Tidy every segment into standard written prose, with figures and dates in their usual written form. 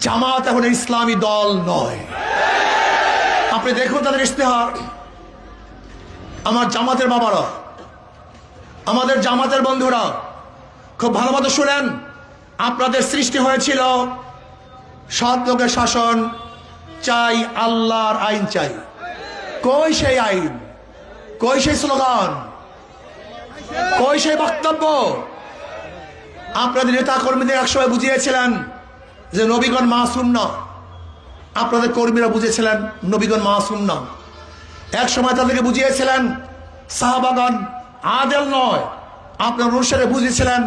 জামাত এখন ইসলামী দল নয়। আপনি দেখুন তাদের ইশতেহার। আমার জামাতের বাবারা, আমাদের জামাতের বন্ধুরা, খুব ভালো মতো শুনেন। আপনাদের সৃষ্টি হয়েছিল সৎ লোকের শাসন চাই, আল্লাহর আইন চাই। কই সেই আইন? কই সেই স্লোগান? কই সেই বক্তব্য? আপনাদের নেতা কর্মীদের একসময় বুঝিয়েছিলেন যে নবীগণ মাসুম না। আপনাদের কর্মীরা বুঝেছিলেন নবীগণ মাসুম না। এক সময় তাদেরকে বুঝিয়েছিলেন সাহাবাগণ আদেল নয়। আপনার অনুসারে বুঝিয়েছিলেন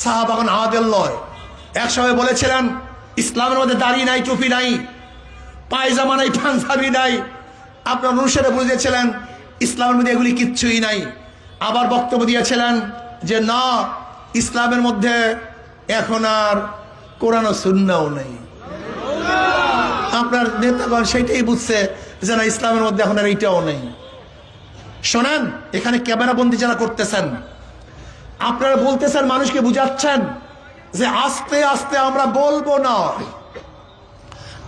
সাহাবাগণ আদেল নয়। এক সময় বলেছিলেন ইসলামের মধ্যে দাড়ি নাই, টুপি নাই, পায়জামা নাই, পাঞ্জাবি নাই। আপনার অনুসারে বুঝিয়েছিলেন ইসলামের মধ্যে এগুলি কিচ্ছুই নাই। আবার বক্তব্য দিয়েছিলেন যে না, ইসলামের মধ্যে এখন আর কোরআন ও সুন্নাহও নেই। আপনার নেতাগণ সেটাই বুঝছে যে না, ইসলামের মধ্যে এখন আর এইটাও নেই। শোনেন, এখানে ক্যামেরা বন্দি যারা করতেছেন, আপনারা বলতেছেন, মানুষকে বুঝাচ্ছেন যে আস্তে আস্তে আমরা বলবো না,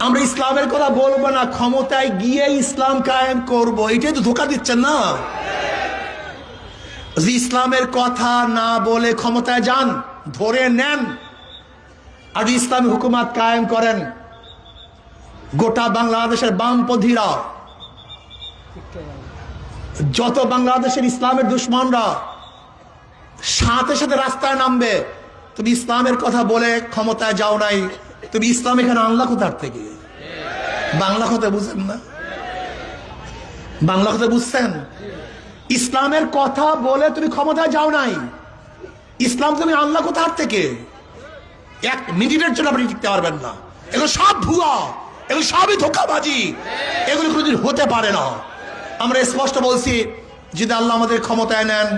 আমরা ইসলামের কথা বলবো না, ক্ষমতায় গিয়ে ইসলাম কায়েম করব। এটাই তো ধোঁকা দিচ্ছেন না। যে ইসলামের কথা না বলে ক্ষমতায় যান, ধরে নেন, আর ইসলামী হুকুমাত কায়েম করেন, গোটা বাংলাদেশের বামপন্থীরা, যত বাংলাদেশের ইসলামের দুশ্মনরা সাথে সাথে রাস্তায় নামবে। তুমি ইসলামের কথা বলে ক্ষমতায় যাও নাই, তুমি ইসলাম এখানে আনলা কোথার থেকে? বাংলা কথা বুঝেন না? বাংলা কথা বুঝছেন? ইসলামের কথা বলে তুমি ক্ষমতায় যাও নাই, ইসলাম তুমি আনলা কোথার থেকে? এক মিনিটের জন্য আপনি টিকতে পারবেন না। এগুলো সব ভুয়া, এগুলো সবই ধোঁকাবাজি, এগুলো কোনোদিন হতে পারে না। আমরা স্পষ্ট বলছি, যদি আল্লাহ আমাদের ক্ষমতায় নেন,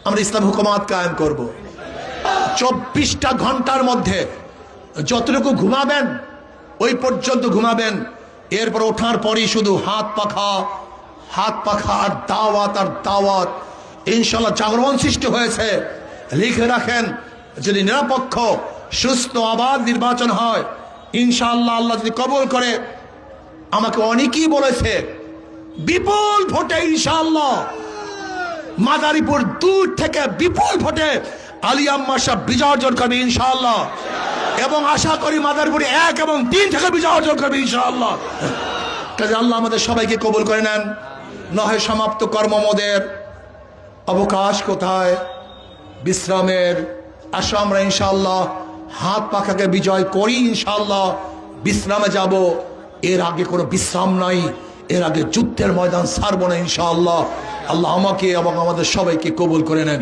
আমরা ইসলাম হুকুমাত কায়েম করব। 24টা ঘন্টার মধ্যে যতটুকু ঘুমাবেন ওই পর্যন্ত ঘুমাবেন। এরপর ওঠার পরই শুধু হাত পাখা আর দাওয়াত আর দাওয়াত। ইনশাল্লাহ জাগরণ সৃষ্টি হয়েছে। লিখে রাখেন, যদি নিরপেক্ষ সুস্থ আবার নির্বাচন হয়, ইনশাআল্লাহ আল্লাহ যদি কবুল করে, আমাকে অনেকেই বলেছে বিপুল ভোটে ইনশাআল্লাহ মাদারীপুর দূর থেকে বিপুল ভোটে আলী আম্মা সাহেব বিজয় অর্জন করবে ইনশাআল্লাহ। এবং আশা করি মাদারীপুরে 1 এবং 3 থেকে বিজয় অর্জন করবে ইনশাআল্লাহ। কাজে আল্লাহ আমাদের সবাইকে কবুল করে নেন। নহে সমাপ্ত কর্মমদের অবকাশ কোথায়? বিশ্রামের। আসো আমরা ইনশাআল্লাহ হাত পাখাকে বিজয় করি ইনশাআল্লাহ। বিশ্রামে যাব। এর আগে কোনো বিশ্রাম নাই, এর আগে যুদ্ধের ময়দান ছাড়বো না ইনশাআল্লাহ। আল্লাহ আমাকে এবং আমাদের সবাইকে কবুল করে নেন।